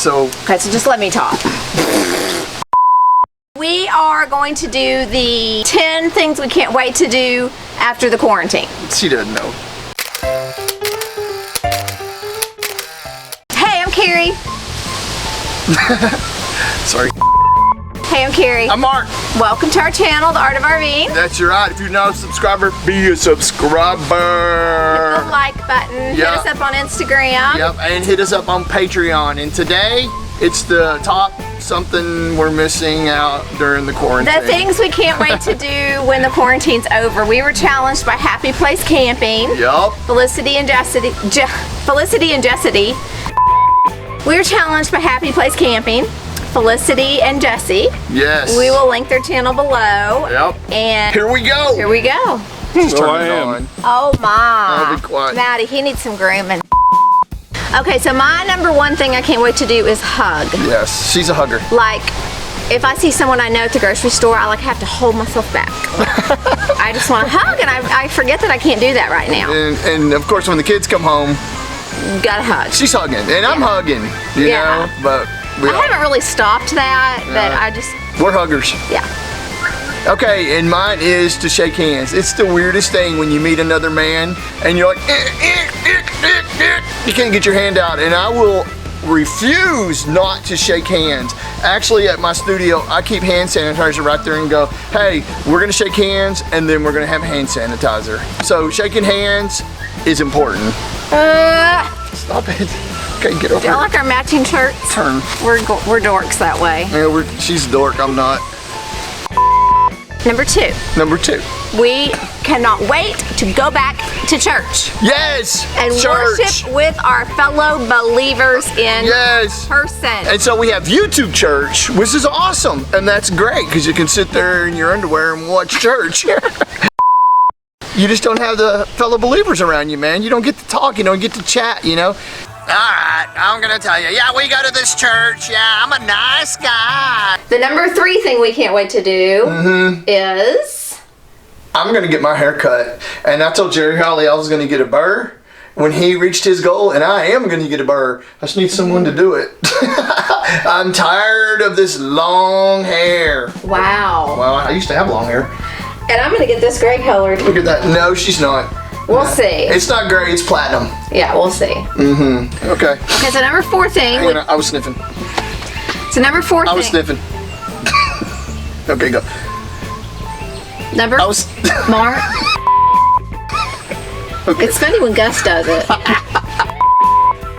so. Okay, so just let me talk. We are going to do the 10 things we can't wait to do after the quarantine. She doesn't know. Hey, I'm Carrie. Sorry. Hey, I'm Carrie. I'm Mark. Welcome to our channel, The Art of Rving. That's right. If you're not a subscriber, be a subscriber. Hit the like button. Yeah. Hit us up on Instagram. Yep, and hit us up on Patreon. And today, it's the top something we're missing out during the quarantine. The things we can't wait to do when the quarantine's over. We were challenged by Happy Place Camping. Yup. Felicity and Jessity. We were challenged by Happy Place Camping. Felicity and Jesse. Yes. We will link their channel below. Yep. And here we go. Here we go. Just turn it on. Oh my. I'll be quiet. Maddie, he needs some grooming. Okay, so my number one thing I can't wait to do is hug. Yes, she's a hugger. Like, if I see someone I know at the grocery store, I have to hold myself back. I just want to hug, and I forget that I can't do that right now. And of course, when the kids come home, gotta hug. she's hugging, and I'm hugging, you know, but I haven't really stopped that, but we're huggers. Yeah. Okay, and mine is to shake hands. It's the weirdest thing when you meet another man, and you're like, you can't get your hand out, and I will refuse not to shake hands. Actually, at my studio, I keep hand sanitizer right there and go, hey, we're gonna shake hands, and then we're gonna have hand sanitizer. So shaking hands is important. Stop it. Okay, get over Do you here. like our matching shirts? Turn. We're dorks that way. Yeah, she's a dork, I'm not. Number two. Number two. We cannot wait to go back to church. Yes! And church. worship with our fellow believers in yes. person. And so we have YouTube church, which is awesome. And that's great, because you can sit there in your underwear and watch church. You just don't have the fellow believers around you, man. You don't get to talk, you don't get to chat, you know? Alright, I'm gonna tell you. Yeah, we go to this church. Yeah, I'm a nice guy. The number three thing we can't wait to do is... I'm gonna get my hair cut. And I told Jerry Holly I was gonna get a burr when he reached his goal, and I am gonna get a burr. I just need someone to do it. I'm tired of this long hair. Wow. Well, I used to have long hair. And I'm gonna get this gray colored. Look at that. No, she's not. We'll see. It's not gray, it's platinum. Yeah, we'll see. Okay. Okay, so number four thing. Hang on, I was sniffing. So number four thing. I was sniffing. Okay, go. Number. I was. Mark. Okay. It's funny when Gus does it.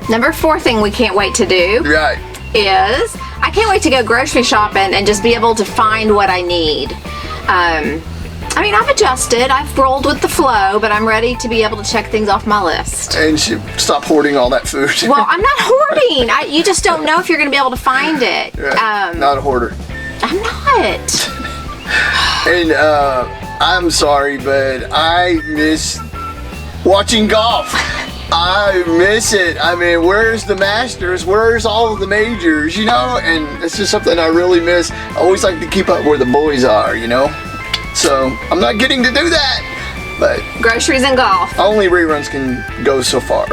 Number four thing we can't wait to do. Right. Is I can't wait to go grocery shopping and just be able to find what I need. I mean, I've adjusted, I've rolled with the flow, but I'm ready to be able to check things off my list. And stop hoarding all that food. Well, I'm not hoarding. You just don't know if you're going to be able to find it. Right. Not a hoarder. I'm not. And I'm sorry, but I miss watching golf. I miss it. I mean, where's the Masters? Where's all of the majors, you know? And it's just something I really miss. I always like to keep up where the boys are, you know? So, I'm not getting to do that. But groceries and golf. Only reruns can go so far.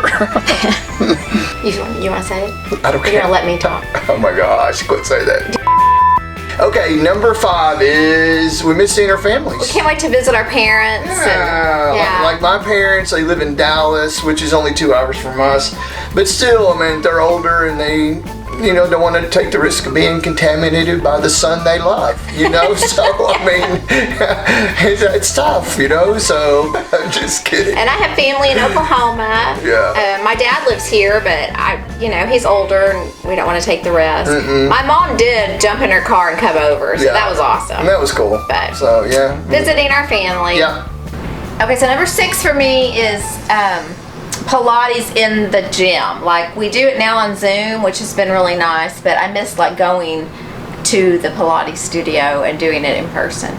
You want to say it? I don't care. You're going to let me talk. Oh my gosh, quit saying that. Okay, number 5 is we miss seeing our families. We can't wait to visit our parents. Yeah. Like my parents, they live in Dallas, which is only 2 hours from us. But still, I mean, they're older and they, you know, don't want to take the risk of being contaminated by the son they love, you know? So, I mean, it's tough, you know? So, I'm just kidding. And I have family in Oklahoma. Yeah. My dad lives here, but you know, he's older and we don't want to take the risk. My mom did jump in her car and come over, so that was awesome. And that was cool. But so, yeah. Visiting our family. Yeah. Okay, so number 6 for me is Pilates in the gym. Like, we do it now on Zoom, which has been really nice, but I miss like going to the Pilates studio and doing it in person.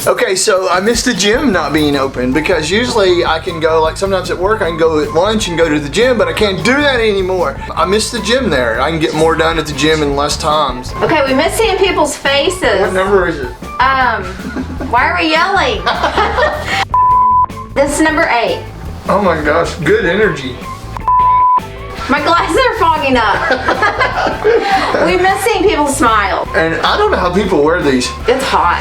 Okay, so I missed the gym not being open because usually I can go, like sometimes at work I can go at lunch and go to the gym, but I can't do that anymore. I miss the gym there. I can get more done at the gym in less times. Okay, we miss seeing people's faces. What number is it? Why are we yelling? This is number 8. Oh my gosh, good energy. My glasses are fogging up. smile. And I don't know how people wear these. It's hot.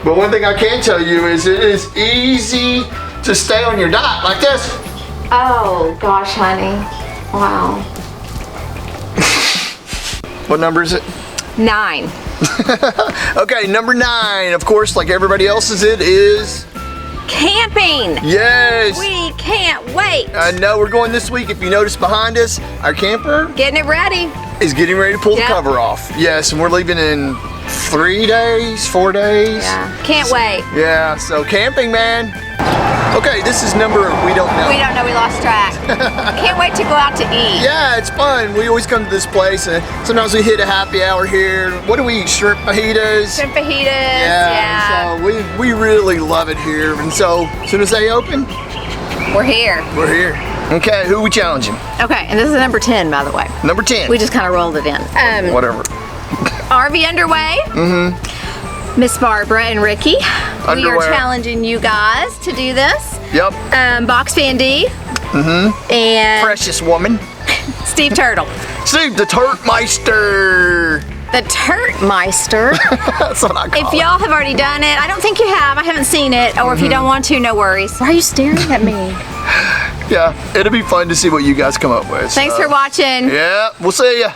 But one thing I can tell you is it is easy to stay on your diet like this. Oh gosh, honey. Wow. What number is it? 9. Okay, number 9, of course, like everybody else's, it is Camping. yes. We can't wait. I know we're going this week. If you notice behind us, our camper Getting it ready. is getting ready to pull Yep. the cover off. Yes, and we're leaving in 3 days, 4 days. Yeah. Can't wait. Yeah, so camping, man. Okay, this is number we don't know. We don't know. We lost track. Can't wait to go out to eat. Yeah, it's fun. We always come to this place, and sometimes we hit a happy hour here. What do we eat? Shrimp fajitas. Shrimp fajitas. Yeah. So we really love it here, and so as soon as they open, We're here. we're here. Okay, who we challenging? Okay, and this is number 10, by the way. Number 10. We just kind of rolled it in. Whatever. RV underway. Mm-hmm. Miss Barbara and Ricky. We Underwear. are challenging you guys to do this. Yep. Box Fan D. Mm-hmm. And Precious woman. Steve Turtle. Steve the Turtmeister. The Turtmeister. That's what I call If it. y'all have already done it, I don't think you have. I haven't seen it. Or if you don't want to, no worries. Why are you staring at me? Yeah, it'll be fun to see what you guys come up with. Thanks for watching. Yeah, we'll see ya.